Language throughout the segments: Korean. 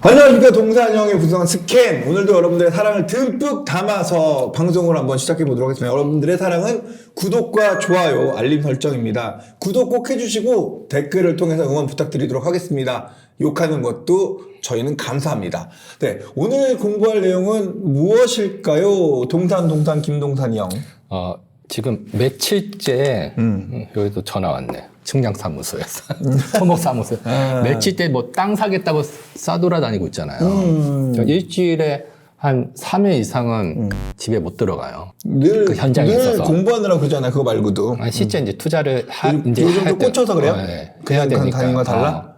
안녕하십니까. 동산형의 부동산 스캔. 오늘도 여러분들의 사랑을 듬뿍 담아서 방송을 한번 시작해 보도록 하겠습니다. 여러분들의 사랑은 구독과 좋아요, 알림 설정입니다. 구독 꼭 해주시고 댓글을 통해서 응원 부탁드리도록 하겠습니다. 욕하는 것도 저희는 감사합니다. 네, 오늘 공부할 내용은 무엇일까요? 동산 김동산이 형. 지금 며칠째 여기도 전화 왔네. 측량사무소에서 토목사무소. 며칠째 뭐 땅 사겠다고 싸돌아다니고 있잖아요. 저 일주일에 한 3일 이상은 집에 못 들어가요. 늘, 그 현장에 늘 있어서. 공부하느라고 그러잖아요. 그거 말고도. 실제 이제 투자를 이제 요즘 할 또 때- 꽂혀서 그래요? 네, 그냥 해야 되니까. 다니는 거 달라?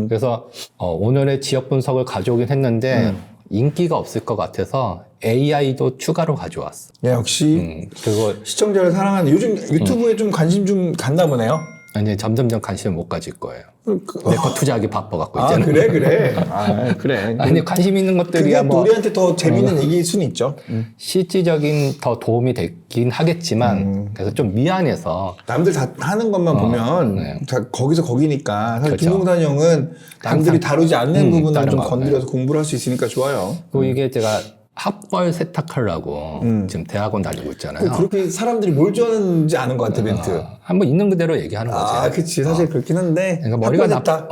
그래서 오늘의 지역 분석을 가져오긴 했는데 인기가 없을 것 같아서 AI도 추가로 가져왔어. 야, 역시 그리고 시청자를 사랑하는 요즘 유튜브에 좀 관심 좀 갔나 보네요. 이제 점점점 관심을 못 가질 거예요. 그- 내 거 투자하기 바빠갖고 아, 이제는. 그래. 아, 그래. 아니 관심 있는 그게 것들이야 뭐 우리한테 더 재밌는 얘기일 수는 있죠. 실질적인 더 도움이 되긴 하겠지만 그래서 좀 미안해서 남들 다 하는 것만 보면 네. 다 거기서 거기니까 사실 그렇죠. 김동산 형은 남들이 다루지 않는 부분을 다른 좀 거, 건드려서 공부를 할 수 있으니까 좋아요. 그 이게 제가 학벌 세탁하려고 지금 대학원 다니고 있잖아요. 그렇게 사람들이 뭘 좋아하는지 아는 것 같아, 멘트. 한번 있는 그대로 얘기하는 거지. 아, 그치. 사실 그렇긴 한데. 그러니까 머리가 합격했다.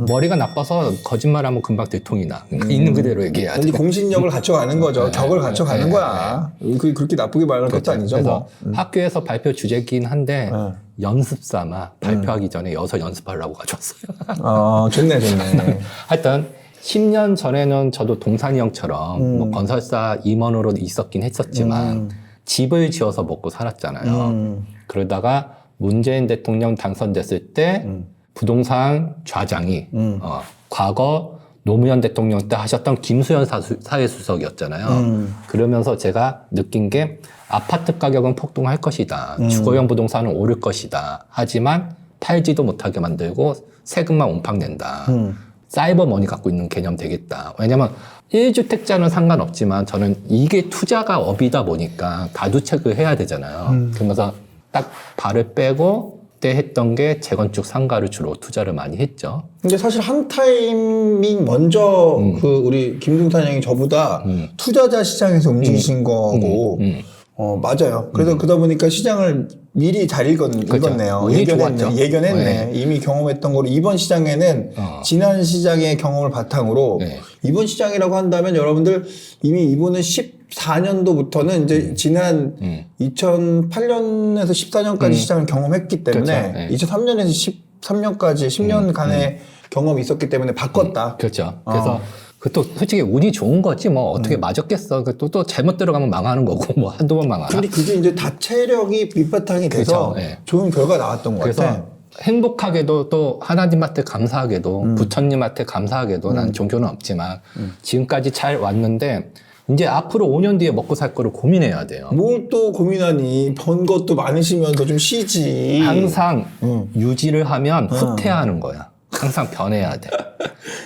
머리가 나빠서 거짓말하면 금방 들통이 나. 그러니까 있는 그대로 얘기해야 돼. 왠지 공신력을 갖춰가는 거죠. 격을 갖춰가는 거야. 그게 그렇게 나쁘게 말하는 것도 아니죠. 그래서 뭐. 학교에서 발표 주제긴 한데 연습 삼아 발표하기 전에 여서 연습하려고 가져왔어요. 좋네. 하여튼 10년 전에는 저도 동산이 형처럼 뭐 건설사 임원으로 있었긴 했었지만 집을 지어서 먹고 살았잖아요. 그러다가 문재인 대통령 당선됐을 때 부동산 좌장이 과거 노무현 대통령 때 하셨던 김수현 사회수석이었잖아요. 그러면서 제가 느낀 게 아파트 가격은 폭등할 것이다. 주거용 부동산은 오를 것이다. 하지만 팔지도 못하게 만들고 세금만 옴팡 낸다. 사이버 머니 갖고 있는 개념 되겠다. 왜냐면 1주택자는 상관없지만 저는 이게 투자가 업이다 보니까 가두책을 해야 되잖아요. 그러면서 딱 발을 빼고 그때 했던 게 재건축 상가를 주로 투자를 많이 했죠. 근데 사실 한 타이밍 먼저 우리 김동산 형이 저보다 투자자 시장에서 움직이신 거고, 맞아요. 그래서 그러다 보니까 시장을 미리 잘 읽었네요. 운이 좋았죠. 예견했네. 네. 이미 경험했던 거로 이번 시장에는 지난 시장의 경험을 바탕으로 네. 이번 시장이라고 한다면 여러분들 이미 이번은 14년도부터는 이제 지난 2008년에서 14년까지 시장을 경험했기 때문에 그렇죠. 네. 2003년에서 13년까지 10년간의 경험이 있었기 때문에 바꿨다. 그렇죠. 그래서 그것도 솔직히 운이 좋은 거지 뭐 어떻게 맞았겠어. 또 잘못 들어가면 망하는 거고 뭐 한두 번 망하나. 근데 그게 이제 다 체력이 밑바탕이 돼서 그렇죠. 네. 좋은 결과 나왔던 것 그래서 같아. 행복하게도 또 하나님한테 감사하게도 부처님한테 감사하게도 난 종교는 없지만 지금까지 잘 왔는데 이제 앞으로 5년 뒤에 먹고 살 거를 고민해야 돼요. 뭘 또 고민하니? 번 것도 많으시면서 좀 쉬지. 항상 유지를 하면 후퇴하하는 거야. 항상 변해야 돼.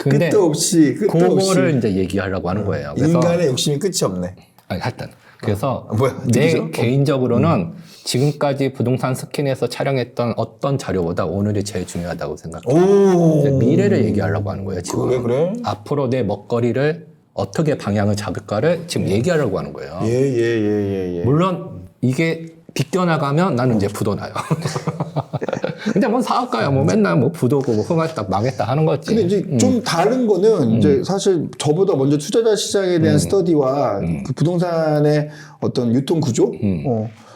근데 끝도 없이. 그거를 이제 얘기하려고 하는 거예요. 그래서 인간의 욕심이 끝이 없네. 아니, 하여튼 그래서 뭐야, 내 누구죠? 개인적으로는 지금까지 부동산 스캔에서 촬영했던 어떤 자료보다 오늘이 제일 중요하다고 생각해요. 오. 미래를 얘기하려고 하는 거예요. 지금 그래? 앞으로 내 먹거리를 어떻게 방향을 잡을까를 지금 얘기하려고 하는 거예요. 예. 물론 이게 비껴나가면 나는 이제 부도나요. 근데 뭐 사업가야 뭐 맨날 뭐 부도고 뭐 흥했다 망했다 하는 거지. 근데 이제 좀 다른 거는 이제 사실 저보다 먼저 투자자 시장에 대한 스터디와 그 부동산의 어떤 유통 구조,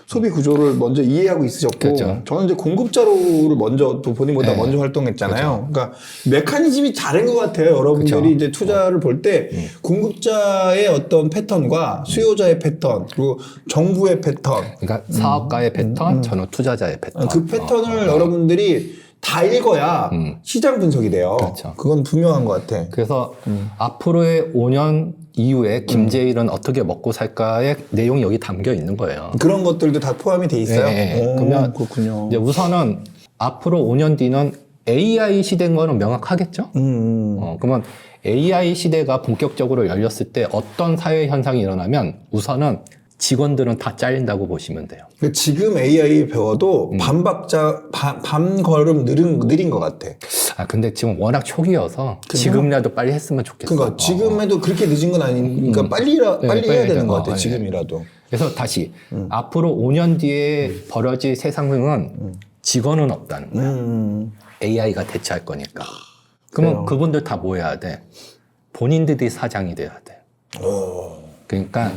소비 구조를 먼저 이해하고 있으셨고, 그렇죠. 저는 이제 공급자로를 먼저 또 본인보다 네. 먼저 활동했잖아요. 그러니까 메커니즘이 다른 것 같아요. 여러분들이 그렇죠. 이제 투자를 볼 때 공급자의 어떤 패턴과 수요자의 패턴, 그리고 정부의 패턴, 그러니까 사업가의 패턴, 저는 투자자의 패턴. 그 패턴을 여러분들이 다 읽어야 시장 분석이 돼요. 그렇죠. 그건 분명한 것 같아. 그래서 앞으로의 5년 이후에 김제일은 어떻게 먹고 살까의 내용이 여기 담겨 있는 거예요. 그런 것들도 다 포함이 돼 있어요. 네. 오, 그러면 그렇군요. 이제 우선은 앞으로 5년 뒤는 AI 시대인 거는 명확하겠죠? 그러면 AI 시대가 본격적으로 열렸을 때 어떤 사회 현상이 일어나면 우선은 직원들은 다 잘린다고 보시면 돼요. 지금 AI 배워도 반박자, 반걸음 느린 것 같아. 근데 지금 워낙 초기여서 지금이라도 빨리 했으면 좋겠어. 그러니까 지금 해도 그렇게 늦은 건 아니니까 빨리 빨리 해야 되는 것 어, 같아. 네. 지금이라도. 그래서 다시 앞으로 5년 뒤에 벌어질 세상은 직원은 없다는 거야. AI가 대체할 거니까. 그러면 그래요. 그분들 다 뭐 해야 돼? 본인들이 사장이 돼야 돼. 그러니까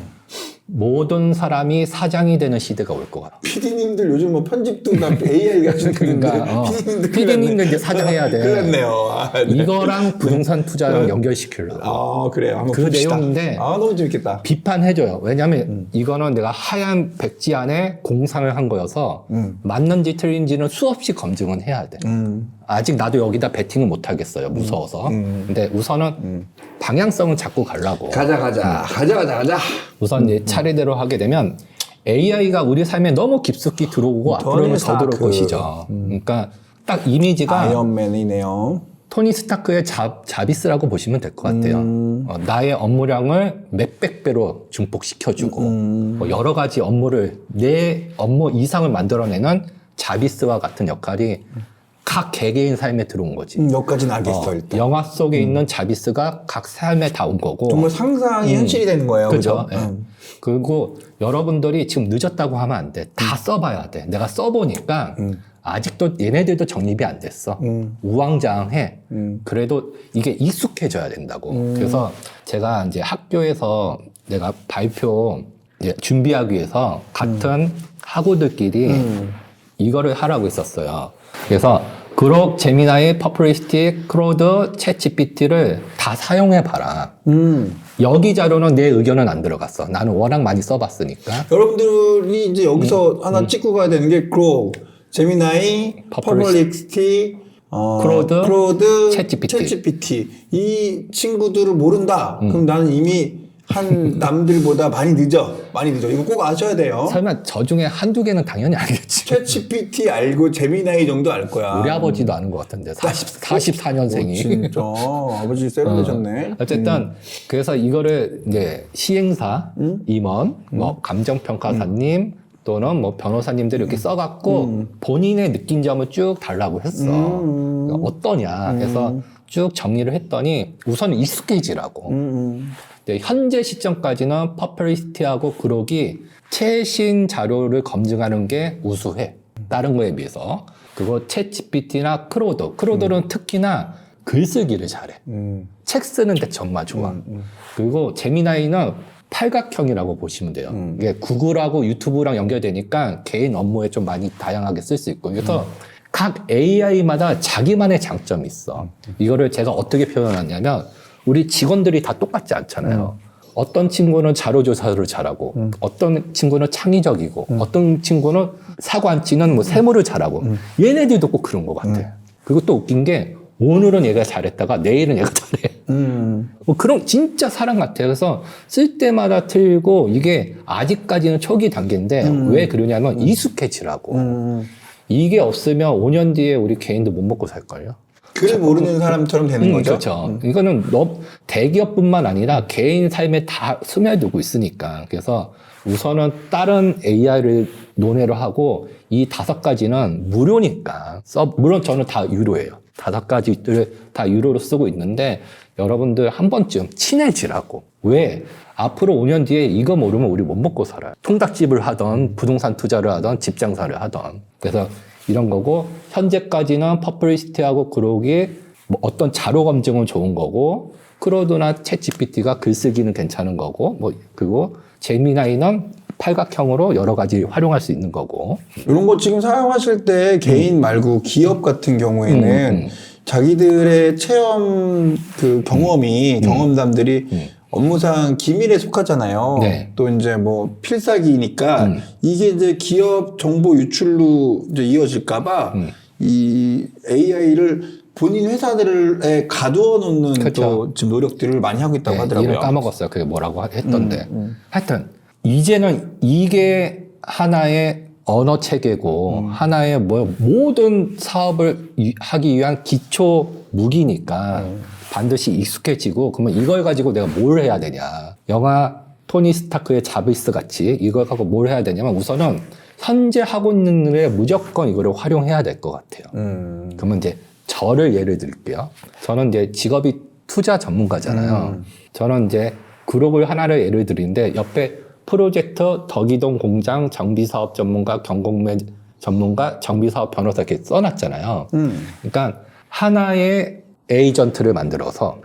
모든 사람이 사장이 되는 시대가 올 것 같아. PD님들 요즘 뭐 편집도 다 AI가 해주는데 그러니까, PD님들 PD님들 이제 사장해야 돼. 큰일 났네요. 아, 네. 이거랑 부동산 투자랑 연결시키려고. 아, 그래요. 한번 그 봅시다. 내용인데 아, 너무 재밌겠다. 비판해줘요. 왜냐하면 이거는 내가 하얀 백지 안에 공상을 한 거여서 맞는지 틀린지는 수없이 검증은 해야 돼. 아직 나도 여기다 베팅을 못 하겠어요. 무서워서. 근데 우선은 방향성은 잡고 가려고. 가자. 우선 이제 차례대로 하게 되면 AI가 우리 삶에 너무 깊숙이 들어오고 앞으로는 더 들어올 스타크. 것이죠. 그러니까 딱 이미지가 아이언맨이네요. 토니 스타크의 자비스라고 보시면 될 것 같아요. 나의 업무량을 몇백 배로 증폭시켜주고 뭐 여러 가지 업무를 내 업무 이상을 만들어내는 자비스와 같은 역할이 각 개개인 삶에 들어온 거지. 몇 가지는 알겠어, 일단. 영화 속에 있는 자비스가 각 삶에 다 온 거고. 정말 상상이 현실이 되는 거예요. 그죠? 그죠? 예. 그리고 여러분들이 지금 늦었다고 하면 안 돼. 다 써봐야 돼. 내가 써보니까 아직도 얘네들도 정립이 안 됐어. 우왕좌왕해. 그래도 이게 익숙해져야 된다고. 그래서 제가 이제 학교에서 내가 발표 이제 준비하기 위해서 같은 학우들끼리 이거를 하라고 했었어요. 그래서 그록, 제미나이, 퍼플리스틱, 크로드, 챗GPT를 다 사용해봐라. 여기 자료는 내 의견은 안 들어갔어. 나는 워낙 많이 써봤으니까. 여러분들이 이제 여기서 하나 찍고 가야 되는 게 그록, 제미나이, 퍼블릭스티, 크로드, 챗GPT. 이 친구들을 모른다. 그럼 나는 이미 한 남들보다 많이 늦어. 이거 꼭 아셔야 돼요. 설마 저 중에 한두 개는 당연히 알겠지. 챗GPT 알고 제미나이 정도 알 거야. 우리 아버지도 아는 것 같은데. 44년생이. 진짜 아버지 세련되셨네. 어쨌든 그래서 이거를 이제 시행사, 임원, 뭐 감정평가사님 또는 뭐 변호사님들이 이렇게 써갖고 본인의 느낀 점을 쭉 달라고 했어. 그러니까 어떠냐 해서 쭉 정리를 했더니 우선 익숙해지라고. 근데 현재 시점까지는 퍼플리스티하고 그록이 최신 자료를 검증하는 게 우수해. 다른 거에 비해서. 그리고 챗GPT나 크로드는 특히나 글쓰기를 잘해. 책 쓰는 데 정말 좋아. 그리고 제미나이는 팔각형이라고 보시면 돼요. 이게 구글하고 유튜브랑 연결되니까 개인 업무에 좀 많이 다양하게 쓸 수 있고. 그래서 각 AI마다 자기만의 장점이 있어. 이거를 제가 어떻게 표현하냐면 우리 직원들이 다 똑같지 않잖아요. 어떤 친구는 자료조사를 잘하고 어떤 친구는 창의적이고 어떤 친구는 사고 안 치는 뭐 세무를 잘하고 얘네들도 꼭 그런 것 같아. 그리고 또 웃긴 게 오늘은 얘가 잘했다가 내일은 얘가 잘해. 뭐 그런 진짜 사람 같아요. 그래서 쓸 때마다 틀고 이게 아직까지는 초기 단계인데 왜 그러냐면 익숙해지라고. 이게 없으면 5년 뒤에 우리 개인도 못 먹고 살걸요. 글 모르는 사람처럼 되는 거죠. 그렇죠. 이거는 대기업뿐만 아니라 개인 삶에 다 스며들고 있으니까. 그래서 우선은 다른 AI를 논의를 하고 이 5가지는 무료니까. 물론 저는 다 유료예요. 5가지를 다 유료로 쓰고 있는데 여러분들 한 번쯤 친해지라고. 왜? 앞으로 5년 뒤에 이거 모르면 우리 못 먹고 살아요. 통닭집을 하던 부동산 투자를 하던 집 장사를 하던. 그래서 이런 거고 현재까지는 퍼플리스티하고 그록이 뭐 어떤 자료 검증은 좋은 거고 크로드나 챗GPT가 글쓰기는 괜찮은 거고 뭐 그리고 제미나이는 팔각형으로 여러 가지 활용할 수 있는 거고. 이런 거 지금 사용하실 때 개인 말고 기업 같은 경우에는 자기들의 체험 그 경험담들이 업무상 기밀에 속하잖아요. 네. 또 이제 뭐 필살기니까 이게 이제 기업 정보 유출로 이제 이어질까봐 이 AI를 본인 회사들에 가두어 놓는 그렇죠. 또 지금 노력들을 많이 하고 있다고 네, 하더라고요. 이름 까먹었어요. 그게 뭐라고 했던데. 하여튼 이제는 이게 하나의 언어 체계고 하나의 뭐 모든 사업을 하기 위한 기초 무기니까 반드시 익숙해지고 그러면 이걸 가지고 내가 뭘 해야 되냐. 영화 토니 스타크의 자비스 같이 이걸 갖고 뭘 해야 되냐면 우선은 현재 하고 있는 일에 무조건 이거를 활용해야 될 것 같아요. 그러면 이제 저를 예를 들게요. 저는 이제 직업이 투자 전문가잖아요. 저는 이제 그룹을 하나를 예를 들인데 옆에 프로젝트, 덕이동 공장, 정비사업 전문가, 경공매 전문가, 정비사업 변호사 이렇게 써놨잖아요. 그러니까 하나의 에이전트를 만들어서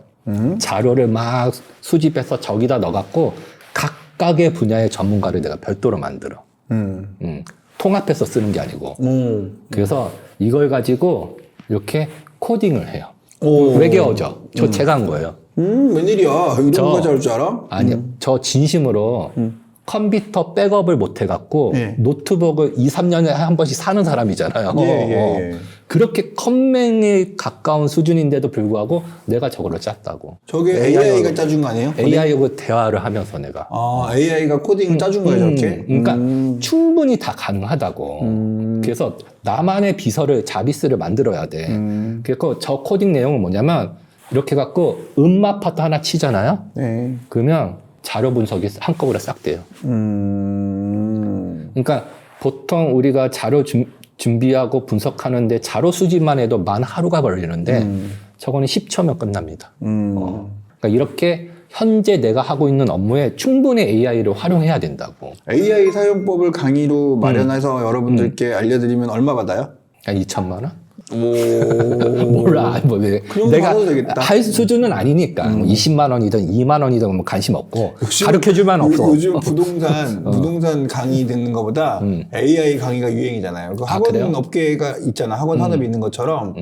자료를 막 수집해서 저기다 넣어갖고 각각의 분야의 전문가를 내가 별도로 만들어. 통합해서 쓰는 게 아니고. 그래서 이걸 가지고 이렇게 코딩을 해요. 외계어죠. 제가 한 거예요. 웬일이야. 이런 거 잘 줄 알아? 아니요. 저 진심으로 컴퓨터 백업을 못 해갖고 예. 노트북을 2, 3년에 한 번씩 사는 사람이잖아요. 예. 그렇게 컴맹에 가까운 수준인데도 불구하고 내가 저걸로 짰다고. 저게 AI가 짜준 거 아니에요? AI하고 대화를 하면서 내가. AI가 코딩을 짜준 거예요, 저렇게? 그러니까 충분히 다 가능하다고. 그래서 나만의 비서를, 자비스를 만들어야 돼. 그래서 저 코딩 내용은 뭐냐면 이렇게 갖고 음마 파트 하나 치잖아요. 네. 그러면 자료 분석이 한꺼번에 싹 돼요. 그러니까 보통 우리가 자료 준비하고 분석하는데 자료 수집만 해도 만 하루가 걸리는데 저거는 10초면 끝납니다. 그러니까 이렇게 현재 내가 하고 있는 업무에 충분히 AI를 활용해야 된다고. AI 사용법을 강의로 마련해서 여러분들께 알려드리면 얼마 받아요? 한 2천만 원? 오. 몰라. 뭐 그럼 내가 받아도 되겠다. 할 수준은 아니니까. 뭐 20만 원이든 2만 원이든 뭐 관심 없고. 가르쳐 줄만 없어. 요즘 부동산 강의 듣는 것보다 AI 강의가 유행이잖아요. 그 학원 그래요? 업계가 있잖아. 학원 산업이 있는 것처럼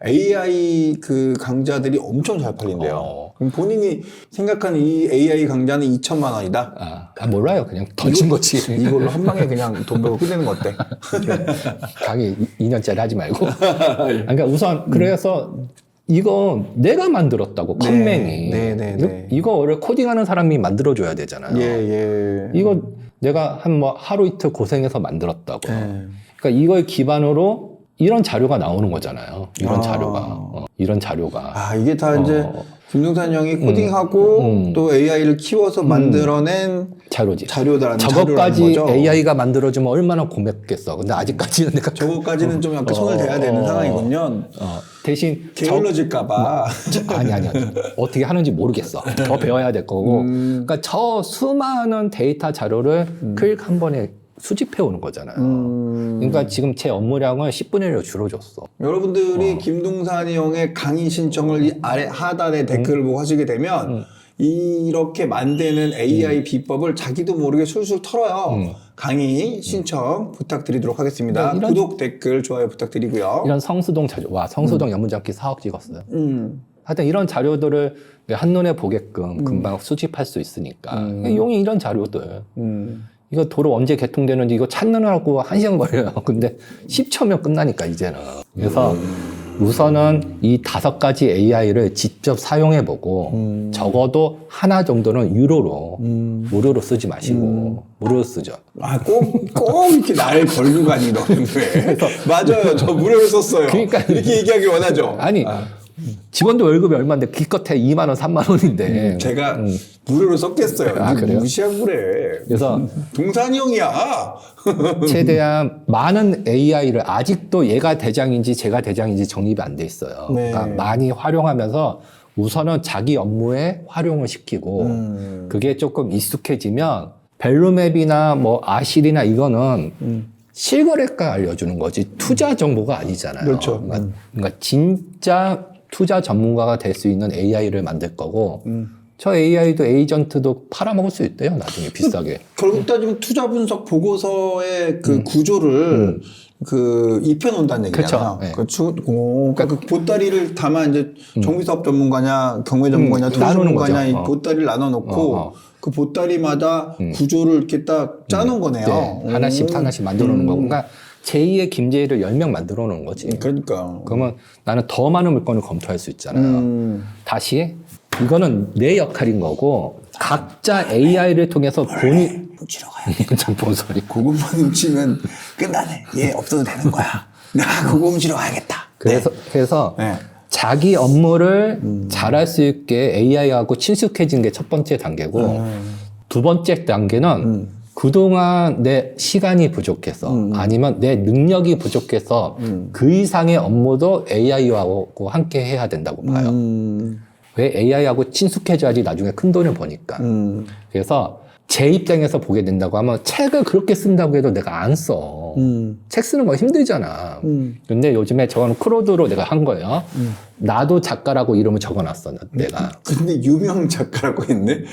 AI 그 강좌들이 엄청 잘 팔린대요. 그럼 본인이 생각하는 이 AI 강좌는 2천만 원이다? 몰라요. 그냥 던진 거지. 이걸로 한 방에 그냥 돈 벌고 끝내는 거 어때? 강의 2년짜리 하지 말고. 그러니까 우선 그래서 이거 내가 만들었다고 컴맹이. 네. 이거를 코딩하는 사람이 만들어줘야 되잖아요. 예. 이거 내가 한 뭐 하루 이틀 고생해서 만들었다고. 예. 그러니까 이걸 기반으로 이런 자료가 나오는 거잖아요. 이런 자료가. 이런 자료가. 이게 다 이제 김동산 형이 코딩하고 또 AI를 키워서 만들어낸 자료다라는 저것까지 거죠. AI가 만들어주면 얼마나 고맙겠어. 근데 아직까지는 내가 저거까지는 좀 약간 손을 대야 되는 상황이군요. 대신 게을러질까봐. 아니. 어떻게 하는지 모르겠어. 더 배워야 될 거고. 그러니까 저 수많은 데이터 자료를 클릭 한 번에 수집해 오는 거잖아요. 그러니까 지금 제 업무량을 10분의 1로 줄여줬어. 여러분들이 김동산 형의 강의 신청을 이 아래 하단에 댓글을 보고 하시게 되면 이렇게 만드는 AI 비법을 자기도 모르게 술술 털어요. 강의 신청 부탁드리도록 하겠습니다. 네, 구독, 댓글, 좋아요 부탁드리고요. 이런 성수동 자료, 성수동 연문장기 4억 찍었어요. 하여튼 이런 자료들을 한눈에 보게끔 금방 수집할 수 있으니까. 용이 이런 자료들. 이거 도로 언제 개통되는지 이거 찾느라고 1시간 걸려요. 근데 10초면 끝나니까 이제는. 그래서 우선은 이 5가지 AI를 직접 사용해보고 적어도 하나 정도는 유료로 무료로 쓰지 마시고 무료로 쓰죠. 꼭 이렇게 나를 걸고 가니 너는 왜? 맞아요. 저 무료로 썼어요. 그러니까 이렇게 얘기하길 원하죠. 아니 직원들 월급이 얼마인데 기껏해 2만 원, 3만 원인데 제가 무료로 썼겠어요. 그래요? 무시하고 그래. 그래서 동산이 형이야. 최대한 많은 AI를 아직도 얘가 대장인지 제가 대장인지 정립이 안 돼 있어요. 네. 그러니까 많이 활용하면서 우선은 자기 업무에 활용을 시키고 그게 조금 익숙해지면 벨루맵이나 뭐 아실이나 이거는 실거래가 알려주는 거지 투자 정보가 아니잖아요. 그렇죠. 그러니까 진짜 투자 전문가가 될 수 있는 AI를 만들 거고 저 AI도 에이전트도 팔아먹을 수 있대요. 나중에 비싸게. 결국 따지면 투자 분석 보고서의 그 구조를 그 입혀놓는다는 얘기잖아요. 그러니까 그 보따리를 다만 이제 정비사업 전문가냐, 경매 전문가냐, 투자 전문가냐 이 보따리를 나눠놓고 그 보따리마다 구조를 이렇게 딱 짜놓은 거네요. 네. 하나씩 만들어 놓은 거고. 그러니까 제2의 김제희를 10명 만들어 놓은 거지. 그러니까. 그러면 나는 더 많은 물건을 검토할 수 있잖아요. 다시 이거는 내 역할인 거고 각자 AI를 통해서 본인 훔치러 가야 뭔 소리. 그것만 훔치면 끝나네. 얘 없어도 되는 거야. 나 그거 훔치러 가야겠다. 그래서 네. 자기 업무를 잘할 수 있게 AI하고 친숙해지는 게 첫 번째 단계고 두 번째 단계는 그동안 내 시간이 부족해서 아니면 내 능력이 부족해서 그 이상의 업무도 AI하고 함께 해야 된다고 봐요. 왜 AI하고 친숙해져야지 나중에 큰 돈을 버니까. 그래서 제 입장에서 보게 된다고 하면 책을 그렇게 쓴다고 해도 내가 안 써. 책 쓰는 거 힘들잖아. 근데 요즘에 저거는 크로드로 내가 한 거예요. 나도 작가라고 이름을 적어놨어, 내가. 근데 유명 작가라고 했네.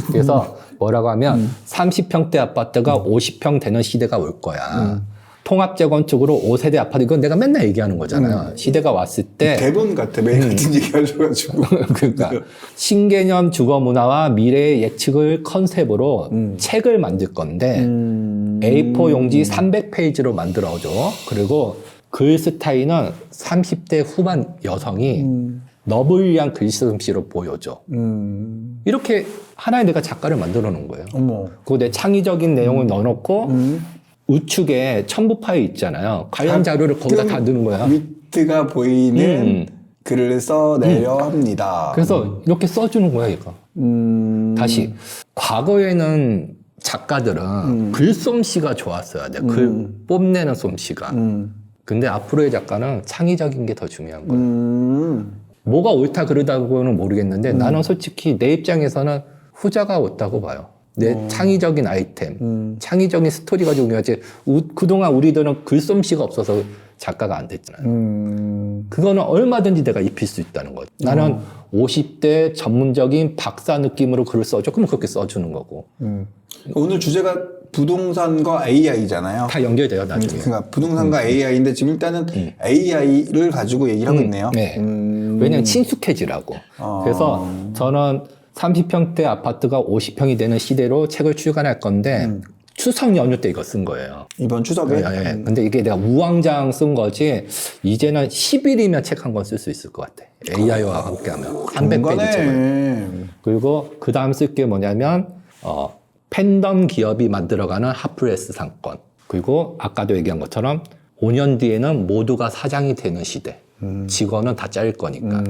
그래서 뭐라고 하면 30평대 아파트가 50평 되는 시대가 올 거야. 통합재건축으로 5세대 아파트, 이건 내가 맨날 얘기하는 거잖아요. 시대가 왔을 때. 대본 같아. 매일 같은 얘기 하셔가지고. 그러니까 신개념 주거 문화와 미래의 예측을 컨셉으로 책을 만들 건데 A4 용지 300페이지로 만들어줘. 그리고 글 스타일은 30대 후반 여성이 너블리한 글솜씨로 보여줘. 이렇게 하나의 내가 작가를 만들어 놓은 거예요. 어머. 그리고 내 창의적인 내용을 넣어놓고 우측에 첨부 파일 있잖아요. 관련 자료를 거기다 다 넣는 거야. 위트가 보이는 글을 써내려 합니다. 그래서 이렇게 써주는 거야, 이거. 다시. 과거에는 작가들은 글솜씨가 좋았어야 돼. 글 뽐내는 솜씨가. 근데 앞으로의 작가는 창의적인 게 더 중요한 거예요. 뭐가 옳다 그러다고는 모르겠는데 나는 솔직히 내 입장에서는 후자가 옳다고 봐요. 내 창의적인 아이템, 창의적인 스토리가 중요하지. 그동안 우리들은 글솜씨가 없어서 작가가 안 됐잖아요. 그거는 얼마든지 내가 입힐 수 있다는 거죠. 나는 50대 전문적인 박사 느낌으로 글을 써줘. 그럼 그렇게 써주는 거고. 오늘 주제가 부동산과 AI잖아요. 다 연결돼요, 나중에. 그러니까 부동산과 AI인데 지금 일단은 AI를 가지고 얘기를 하고 있네요. 네. 왜냐면 친숙해지라고. 그래서 저는 30평대 아파트가 50평이 되는 시대로 책을 출간할 건데 추석 연휴 때 이거 쓴 거예요. 이번 추석에. 네. 근데 이게 내가 우왕좌왕 쓴 거지 이제는 10일이면 책 한 권 쓸 수 있을 것 같아. AI와 함께하면 300페이지 책을. 그리고 그 다음 쓸 게 뭐냐면 팬덤 기업이 만들어가는 핫프레스 상권. 그리고 아까도 얘기한 것처럼 5년 뒤에는 모두가 사장이 되는 시대. 직원은 다 잘릴 거니까.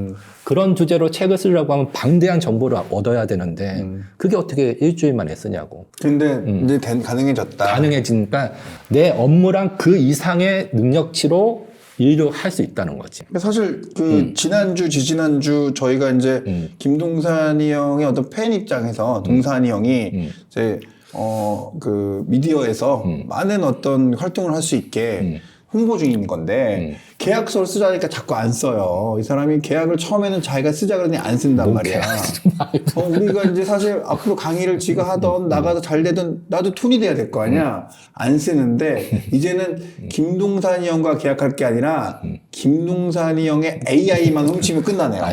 그런 주제로 책을 쓰려고 하면 방대한 정보를 얻어야 되는데 그게 어떻게 일주일 만에 쓰냐고. 근데 이제 가능해졌다. 가능해지니까 내 업무랑 그 이상의 능력치로 일을 할 수 있다는 거지. 사실 그 지난주, 지지난주 저희가 이제 김동산이 형의 어떤 팬 입장에서 동산이 형이 이제 그 미디어에서 많은 어떤 활동을 할 수 있게 홍보 중인 건데 계약서를 쓰자니까 자꾸 안 써요. 이 사람이 계약을 처음에는 자기가 쓰자 그러니 안 쓴단 말이야. 우리가 이제 사실 앞으로 강의를 지가 하던 나가도 잘 되던 나도 톤이 돼야 될 거 아니야. 안 쓰는데 이제는 김동산이 형과 계약할 게 아니라 김동산이 형의 AI만 훔치면 끝나네요.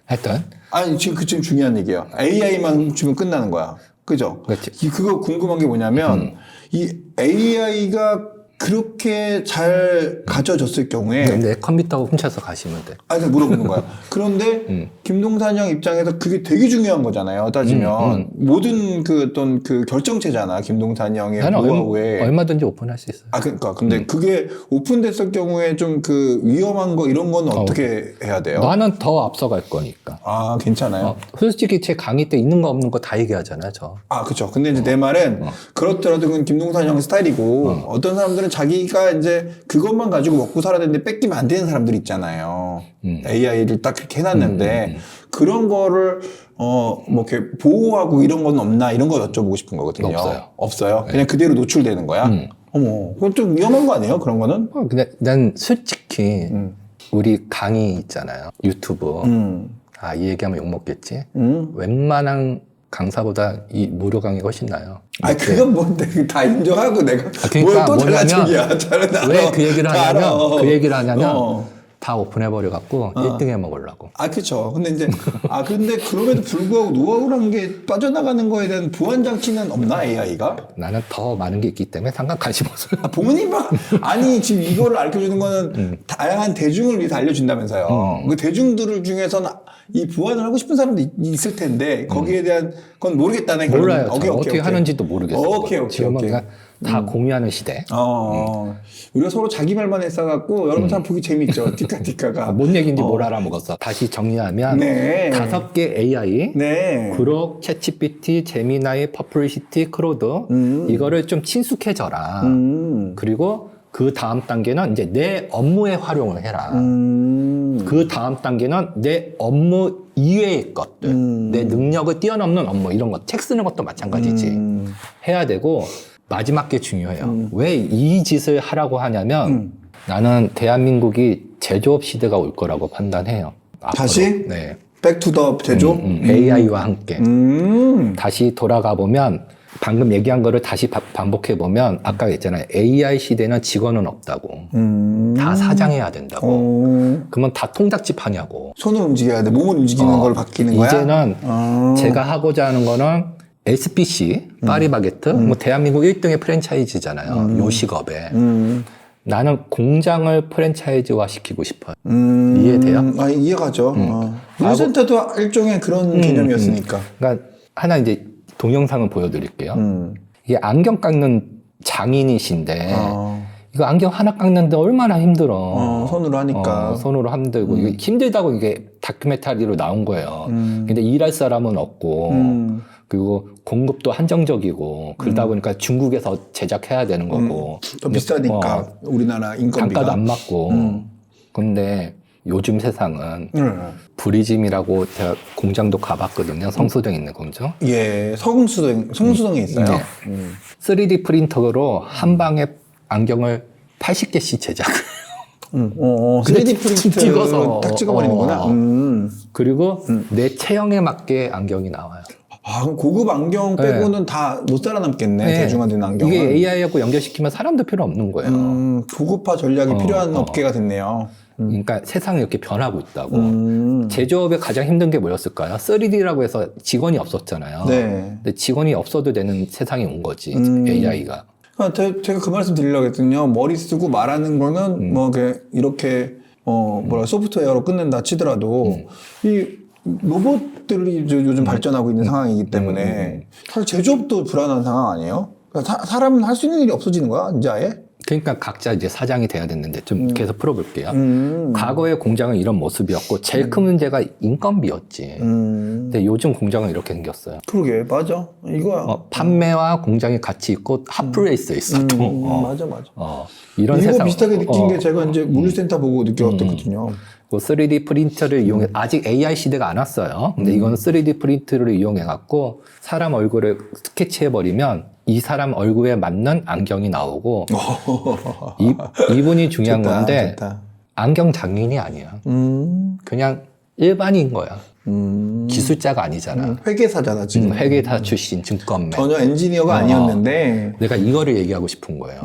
하여튼 아니 지금 중요한 얘기예요. AI만 훔치면 끝나는 거야. 그죠? 그렇지. 그거 궁금한 게 뭐냐면 이 AI가 그렇게 잘 가져졌을 경우에 내 컴퓨터 훔쳐서 가시면 돼. 아니 물어보는 거야. 그런데 김동산 형 입장에서 그게 되게 중요한 거잖아요. 따지면 모든 그 어떤 그 결정체잖아. 김동산 형의 나는 노하우에 얼마든지 오픈할 수 있어요. 그러니까 근데 그게 오픈됐을 경우에 좀 그 위험한 거 이런 건 어떻게 해야 돼요? 나는 더 앞서갈 거니까. 아 괜찮아요. 솔직히 제 강의 때 있는 거 없는 거 다 얘기하잖아요, 저. 그렇죠. 근데 이제 내 말은 그렇더라도 그건 김동산 형 스타일이고 어떤 사람들은 자기가 이제 그것만 가지고 먹고 살아야 되는데 뺏기면 안 되는 사람들 있잖아요. AI를 딱 그렇게 해놨는데 그런 거를 뭐 이렇게 보호하고 이런 건 없나 이런 거 여쭤보고 싶은 거거든요. 없어요. 네. 그냥 그대로 노출되는 거야. 어머, 그건 좀 위험한 거 아니에요? 그런 거는? 근데 난 솔직히 우리 강의 있잖아요, 유튜브. 이 얘기하면 욕 먹겠지. 웬만한 강사보다 이 무료 강의가 훨씬 나아요. 그건 뭔데 다 인정하고 내가 그러니까 뭘 또 달라지기야. 왜 그 얘기를 하냐면 다 오픈해버려 갖고 1등 해 먹으려고. 그쵸. 근데 이제, 근데 그럼에도 불구하고 노하우라는 게 빠져나가는 거에 대한 보완 장치는 없나, AI가? 나는 더 많은 게 있기 때문에 상관 관심 없어요. 부모님만, 아니, 지금 이거를 알려주는 거는 다양한 대중을 위해서 알려준다면서요. 그 대중들 중에서는 이 보완을 하고 싶은 사람도 있을 텐데, 거기에 대한 건 모르겠다는 몰라요. 오케이. 어떻게 하는지도 모르겠어요. 오케이. 지금은 그냥 다 공유하는 시대. 우리가 서로 자기 말만 했어갖고 여러분 참 보기 재밌죠. 티카티카가. 뭔 얘기인지 뭘 알아먹었어. 다시 정리하면 네. 5개 AI, 네. 그록, 챗GPT, 제미나이, 퍼플리시티, 크로드 이거를 좀 친숙해져라. 그리고 그 다음 단계는 이제 내 업무에 활용을 해라. 그 다음 단계는 내 업무 이외의 것들, 내 능력을 뛰어넘는 업무 이런 거, 책 쓰는 것도 마찬가지지. 해야 되고 마지막 게 중요해요. 왜 이 짓을 하라고 하냐면 나는 대한민국이 제조업 시대가 올 거라고 판단해요. 앞으로. 다시? 네. 백투더 제조? AI와 함께. 다시 돌아가 보면 방금 얘기한 거를 다시 반복해 보면 아까 했잖아요. AI 시대는 직원은 없다고. 다 사장해야 된다고. 그러면 다 통닭집 하냐고. 손을 움직여야 돼. 몸을 움직이는 걸 바뀌는 거야? 이제는 제가 하고자 하는 거는 SPC, 파리바게트, 뭐 대한민국 1등의 프랜차이즈잖아요. 요식업에. 나는 공장을 프랜차이즈화 시키고 싶어요. 이해돼요? 이해가죠. 물센터도 일종의 그런 개념이었으니까. 그러니까 하나 이제 동영상을 보여드릴게요. 이게 안경 깎는 장인이신데 이거 안경 하나 깎는데 얼마나 힘들어. 손으로 하니까. 손으로 힘들고 이게 힘들다고 이게 다큐멘터리로 나온 거예요. 근데 일할 사람은 없고 그리고 공급도 한정적이고 그러다 보니까 중국에서 제작해야 되는 거고 더 비싸니까 우리나라 인건비가. 단가도 안 맞고 근데 요즘 세상은 브리즘이라고 제가 공장도 가봤거든요. 성수동에 있는 공장. 예, 성수동에 있어요. 네. 3D 프린터로 한 방에 안경을 80개씩 제작을 해요. 3D 프린트 찍어서 딱 찍어버리는구나. 그리고 내 체형에 맞게 안경이 나와요. 그럼 고급 안경 빼고는 다 못 살아남겠네. 대중화된 안경은. 이게 AI하고 연결시키면 사람도 필요 없는 거예요. 고급화 전략이 필요한 업계가 됐네요. 그러니까 세상이 이렇게 변하고 있다고. 제조업에 가장 힘든 게 뭐였을까요? 3D라고 해서 직원이 없었잖아요. 네. 근데 직원이 없어도 되는 세상이 온 거지, AI가. 제가 그 말씀 드리려고 했거든요. 머리 쓰고 말하는 거는 뭐 이렇게 소프트웨어로 끝낸다 치더라도 이 로봇들이 요즘 발전하고 있는 상황이기 때문에 사실 제조업도 불안한 상황 아니에요? 그러니까 사람은 할 수 있는 일이 없어지는 거야, 이제 아예? 그러니까 각자 이제 사장이 돼야 됐는데 좀 계속 풀어볼게요. 과거의 공장은 이런 모습이었고 제일 큰 문제가 인건비였지. 근데 요즘 공장은 이렇게 생겼어요. 그러게, 맞아. 이거야. 판매와 공장이 같이 있고 핫플레이스에 있어 또. 맞아. 이런 이거 세상. 비슷하게 느낀 게 제가 이제 물류센터 보고 느꼈거든요. 3D 프린터를 이용해 아직 AI 시대가 안 왔어요. 근데 이건 3D 프린터를 이용해 갖고 사람 얼굴을 스케치해 버리면 이 사람 얼굴에 맞는 안경이 나오고 이분이 중요한 좋다, 건데 좋다. 안경 장인이 아니야. 그냥 일반인 거야. 기술자가 아니잖아. 회계사잖아, 지금. 회계사 출신 증권맨. 전혀 엔지니어가 아니었는데. 내가 이거를 얘기하고 싶은 거예요.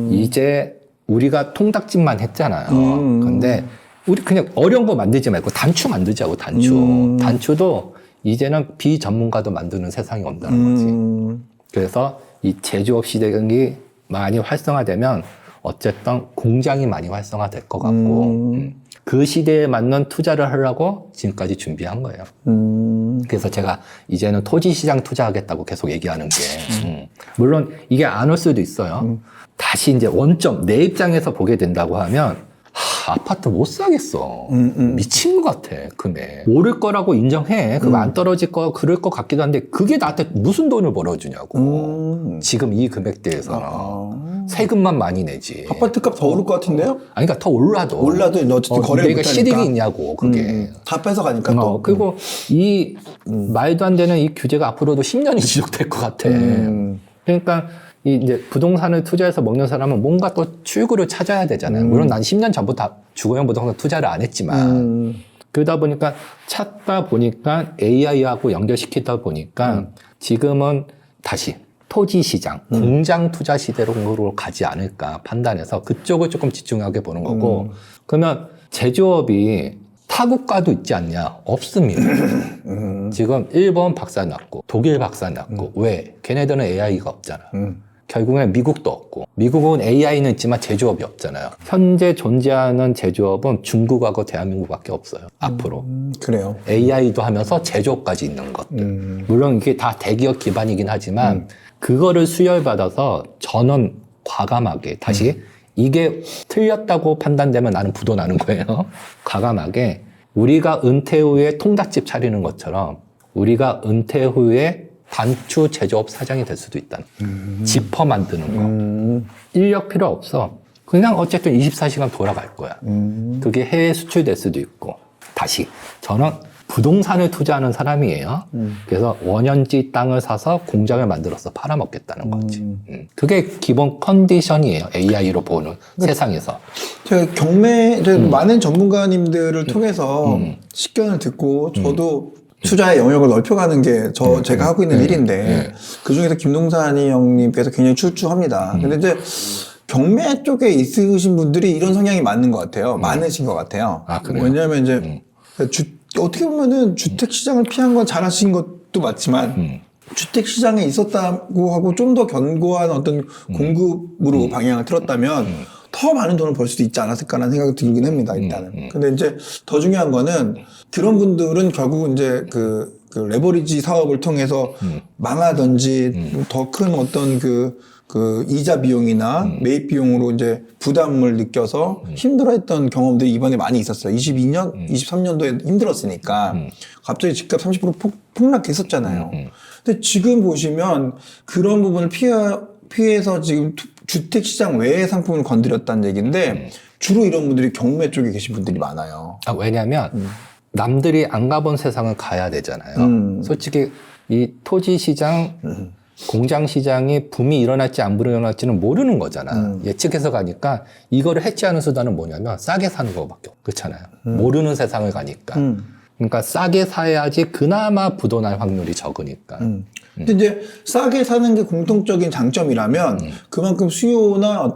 이제 우리가 통닭집만 했잖아요. 근데 우리 그냥 어려운 거 만들지 말고 단추 만들자고, 단추. 단추도 이제는 비전문가도 만드는 세상이 온다는 거지. 그래서 이 제조업 시대경이 많이 활성화되면 어쨌든 공장이 많이 활성화될 것 같고 그 시대에 맞는 투자를 하려고 지금까지 준비한 거예요. 그래서 제가 이제는 토지시장 투자하겠다고 계속 얘기하는 게 물론 이게 안 올 수도 있어요. 다시 이제 원점 내 입장에서 보게 된다고 하면 아파트 못 사겠어. 미친 것 같아, 금액. 오를 거라고 인정해. 그거 안 떨어질 거, 그럴 것 같기도 한데, 그게 나한테 무슨 돈을 벌어주냐고. 지금 이 금액대에서는. 세금만 많이 내지. 아파트 값 더 오를 것 같은데요? 아니, 그러니까 더 올라도. 올라도 어쨌든 거래를 내가 못하니까. 실익이 있냐고, 그게. 다 뺏어가니까 또. 그리고 이 말도 안 되는 이 규제가 앞으로도 10년이 지속될 것 같아. 그러니까, 이제 부동산을 투자해서 먹는 사람은 뭔가 또 출구를 찾아야 되잖아요. 물론 난 10년 전부터 주거용 부동산 투자를 안 했지만 그러다 보니까 찾다 보니까 AI하고 연결시키다 보니까 지금은 다시 토지 시장, 공장 투자 시대로 가지 않을까 판단해서 그쪽을 조금 집중하게 보는 거고 그러면 제조업이 타국가도 있지 않냐? 없습니다. 지금 일본 박사 났고 독일 박사 났고 왜? 걔네들은 AI가 없잖아. 결국엔 미국도 없고 미국은 AI는 있지만 제조업이 없잖아요. 현재 존재하는 제조업은 중국하고 대한민국밖에 없어요. 앞으로. 그래요. AI도 하면서 제조업까지 있는 것들. 물론 이게 다 대기업 기반이긴 하지만 그거를 수혈받아서 전원 과감하게 다시 이게 틀렸다고 판단되면 나는 부도나는 거예요. 과감하게 우리가 은퇴 후에 통닭집 차리는 것처럼 우리가 은퇴 후에 단추 제조업 사장이 될 수도 있다. 지퍼 만드는 거. 인력 필요 없어. 그냥 어쨌든 24시간 돌아갈 거야. 그게 해외 수출될 수도 있고. 다시 저는 부동산을 투자하는 사람이에요. 그래서 원현지 땅을 사서 공장을 만들어서 팔아먹겠다는 거지. 그게 기본 컨디션이에요. AI로 보는 세상에서. 제가 많은 전문가님들을 통해서 식견을 듣고 저도 투자의 영역을 넓혀가는 게 제가 하고 있는 일인데 그 중에서 김동산이 형님께서 굉장히 출중합니다. 근데 이제 경매 쪽에 있으신 분들이 이런 성향이 맞는 것 같아요. 많으신 것 같아요. 아, 그래요? 왜냐하면 이제 어떻게 보면은 주택 시장을 피한 건 잘하신 것도 맞지만 주택 시장에 있었다고 하고 좀 더 견고한 어떤 공급으로 방향을 틀었다면 더 많은 돈을 벌 수도 있지 않았을까라는 생각이 들긴 합니다, 일단은. 근데 이제 더 중요한 거는 그런 분들은 결국 이제 그 레버리지 사업을 통해서 망하든지 더 큰 어떤 그 이자 비용이나 매입 비용으로 이제 부담을 느껴서 힘들어했던 경험들이 이번에 많이 있었어요. 23년도에 힘들었으니까 갑자기 집값 30% 폭락했었잖아요. 근데 지금 보시면 그런 부분을 피해서 지금 주택 시장 외의 상품을 건드렸다는 얘기인데 주로 이런 분들이 경매 쪽에 계신 분들이 많아요. 왜냐하면 남들이 안 가본 세상을 가야 되잖아요. 솔직히 이 토지 시장, 공장 시장이 붐이 일어날지 안 일어날지는 모르는 거잖아. 예측해서 가니까 이거를 해치하는 수단은 뭐냐면 싸게 사는 거밖에 없고 그렇잖아요. 모르는 세상을 가니까. 그러니까 싸게 사야지 그나마 부도날 확률이 적으니까. 근데 이제 싸게 사는 게 공통적인 장점이라면 그만큼 수요나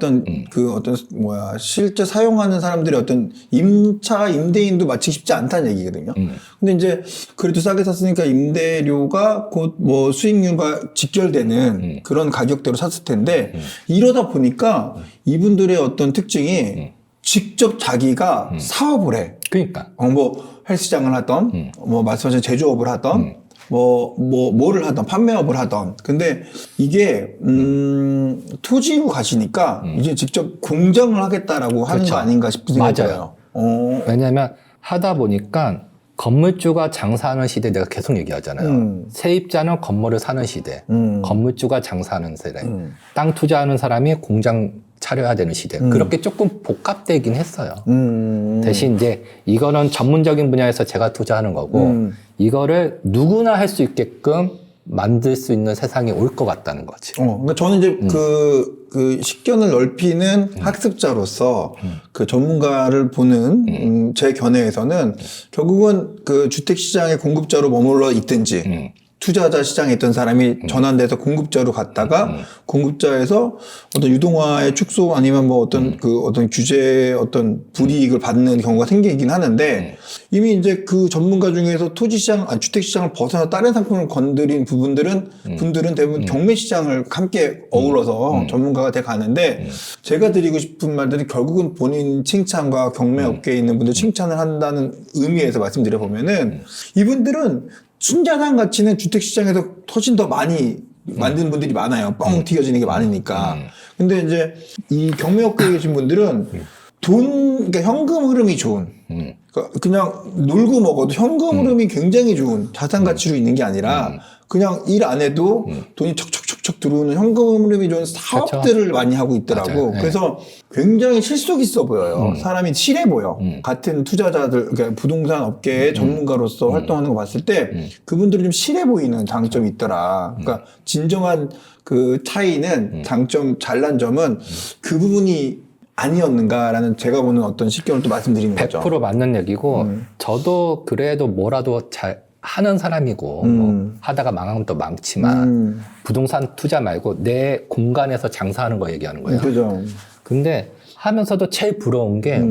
실제 사용하는 사람들의 어떤 임대인도 맞추기 쉽지 않다는 얘기거든요. 근데 이제 그래도 싸게 샀으니까 임대료가 곧 뭐 수익률과 직결되는 그런 가격대로 샀을 텐데 이러다 보니까 이분들의 어떤 특징이 직접 자기가 사업을 해. 그러니까. 뭐 헬스장을 하던, 뭐 말씀하신 제조업을 하던, 뭐를 하던, 판매업을 하던. 근데 이게, 토지로 가시니까 이제 직접 공정을 하겠다라고 하는 그렇죠. 거 아닌가 싶은 생각이 들어요. 왜냐면 하다 보니까 건물주가 장사하는 시대 내가 계속 얘기하잖아요. 세입자는 건물을 사는 시대, 건물주가 장사하는 세대, 땅 투자하는 사람이 공장 차려야 되는 시대. 그렇게 조금 복합되긴 했어요. 대신 이제 이거는 전문적인 분야에서 제가 투자하는 거고 이거를 누구나 할 수 있게끔 만들 수 있는 세상이 올 것 같다는 거지. 그러니까 저는 이제 그 식견을 넓히는 학습자로서 그 전문가를 보는 제 견해에서는 결국은 그 주택 시장의 공급자로 머물러 있든지 투자자 시장에 있던 사람이 전환돼서 공급자로 갔다가 공급자에서 어떤 유동화의 축소 아니면 뭐 어떤 어떤 규제의 어떤 불이익을 받는 경우가 생기긴 하는데 이미 이제 그 전문가 중에서 토지 시장, 주택 시장을 벗어나 다른 상품을 건드린 분들은 대부분 경매 시장을 함께 어우러서 전문가가 돼 가는데 제가 드리고 싶은 말들은 결국은 본인 칭찬과 경매 업계에 있는 분들 칭찬을 한다는 의미에서 말씀드려 보면은 이분들은 순자산 가치는 주택시장에서 훨씬 더 많이 만드는 분들이 많아요. 뻥 튀겨지는 게 많으니까. 근데 이제 이 경매업계에 계신 분들은 그러니까 현금 흐름이 좋은. 그러니까 그냥 놀고 먹어도 현금 흐름이 굉장히 좋은 자산 가치로 있는 게 아니라 그냥 일 안 해도 돈이 척척척척 들어오는 현금 흐름이 좋은 사업들을 그렇죠. 많이 하고 있더라고. 맞아요. 그래서 굉장히 실속 있어 보여요. 사람이 실해 보여. 같은 투자자들, 그러니까 부동산 업계의 전문가로서 활동하는 거 봤을 때 그분들이 좀 실해 보이는 장점이 있더라. 그러니까 진정한 그 차이는 잘난 점은 그 부분이 아니었는가라는 제가 보는 어떤 식견을 또 말씀드리는 거죠. 100% 맞는 얘기고 저도 그래도 뭐라도 잘 하는 사람이고 뭐 하다가 망한 것도 많지만 부동산 투자 말고 내 공간에서 장사하는 거 얘기하는 거예요. 그죠. 근데 하면서도 제일 부러운 게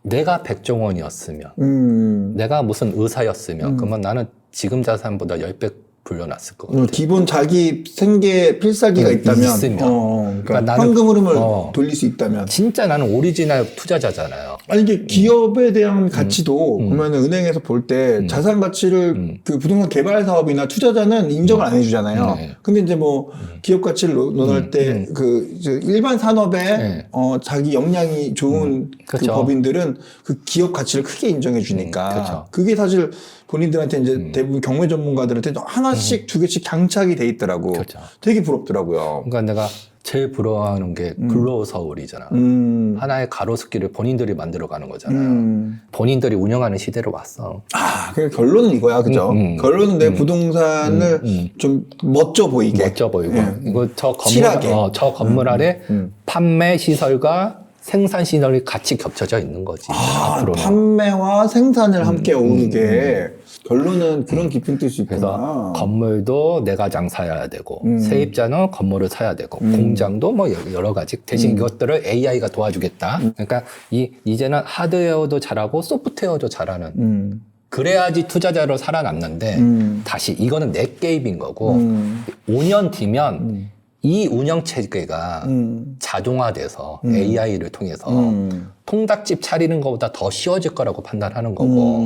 내가 백종원이었으면 내가 무슨 의사였으면 그러면 나는 지금 자산보다 10배 불려놨을 것 같아요. 기본 자기 생계 필살기가 있다면, 있으면. 그러니까 그러니까 나는- 현금 흐름을 돌릴 수 있다면. 진짜 나는 오리지널 투자자잖아요. 아니 이게 기업에 대한 가치도 보면은 은행에서 볼 때 자산 가치를 그 부동산 개발 사업이나 투자자는 인정을 안 해주잖아요. 네. 근데 이제 뭐 기업 가치를 논할 때 그 일반 산업에 네. 자기 역량이 좋은 그 그쵸. 법인들은 그 기업 가치를 크게 인정해 주니까 그쵸. 그게 사실 본인들한테 이제 대부분 경매 전문가들한테 하나씩 두 개씩 장착이 돼 있더라고. 그쵸. 되게 부럽더라고요. 그러니까 내가 제일 부러워하는 게 근로서울이잖아. 하나의 가로수길을 본인들이 만들어가는 거잖아요. 본인들이 운영하는 시대로 왔어. 그러니까 결론은 이거야, 그죠? 결론은 내 부동산을 좀 멋져 보이게. 멋져 보이고. 이거 저 건물, 칠하게. 저 건물 아래 판매 시설과 생산 시설이 같이 겹쳐져 있는 거지. 앞으로는. 판매와 생산을 함께 어우르게. 결론은 그런 깊은 뜻이 그래서 있구나. 건물도 내가 장사해야 되고 세입자는 건물을 사야 되고 공장도 뭐 여러 가지 대신 이것들을 AI가 도와주겠다. 그러니까 이제는 하드웨어도 잘하고 소프트웨어도 잘하는 그래야지 투자자로 살아남는데 다시 이거는 내 게임인 거고 5년 뒤면 이 운영 체계가 자동화돼서 AI를 통해서 통닭집 차리는 것보다 더 쉬워질 거라고 판단하는 거고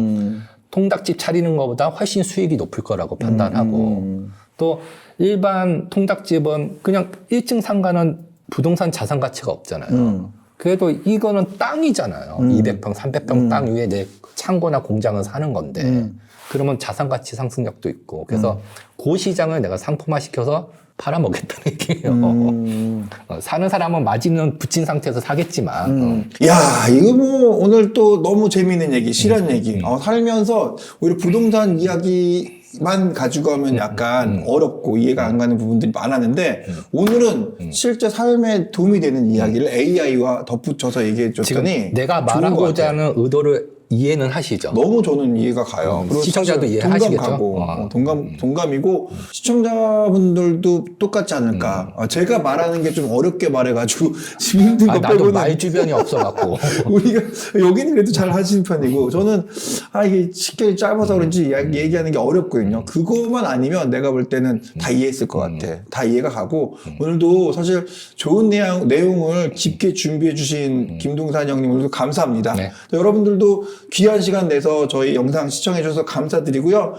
통닭집 차리는 것보다 훨씬 수익이 높을 거라고 판단하고 또 일반 통닭집은 그냥 1층 상가는 부동산 자산 가치가 없잖아요. 그래도 이거는 땅이잖아요. 200평, 300평 땅 위에 내 창고나 공장을 사는 건데 그러면 자산 가치 상승력도 있고 그래서 그 시장을 내가 상품화 시켜서 팔아먹겠다는 얘기예요. 사는 사람은 마진은 붙인 상태에서 사겠지만 야, 이거 뭐 오늘 또 너무 재미있는 얘기, 실한 얘기. 살면서 오히려 부동산 이야기만 가지고 하면 약간 어렵고 이해가 안 가는 부분들이 많았는데 오늘은 실제 삶에 도움이 되는 이야기를 AI와 덧붙여서 얘기해 지금 줬더니 내가 말하고자 하는 의도를 이해는 하시죠? 너무 저는 이해가 가요. 그리고 시청자도 사실 이해하시겠죠? 동감이고 시청자분들도 똑같지 않을까. 제가 말하는 게 좀 어렵게 말해가지고 지금 힘든 거 나도 빼고는 말 주변이 없어갖고 우리가 여기는 그래도 잘 하시는 편이고 저는 이게 쉽게 짧아서 그런지 얘기하는 게 어렵거든요. 그거만 아니면 내가 볼 때는 다 이해했을 것 같아. 다 이해가 가고 오늘도 사실 좋은 내용을 깊게 준비해 주신 김동산 형님 오늘도 감사합니다. 네. 여러분들도 귀한 시간 내서 저희 영상 시청해 주셔서 감사드리고요.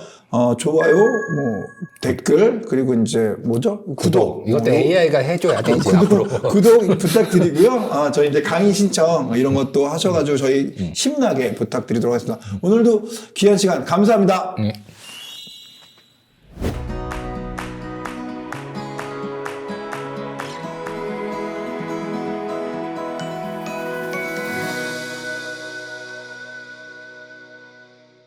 좋아요, 뭐 댓글 그리고 이제 뭐죠? 구독. 이것도 AI가 해줘야 돼 이제 앞으로. 구독 부탁드리고요. 저희 이제 강의 신청 이런 것도 하셔가지고 저희 힘나게 부탁드리도록 하겠습니다. 오늘도 귀한 시간 감사합니다.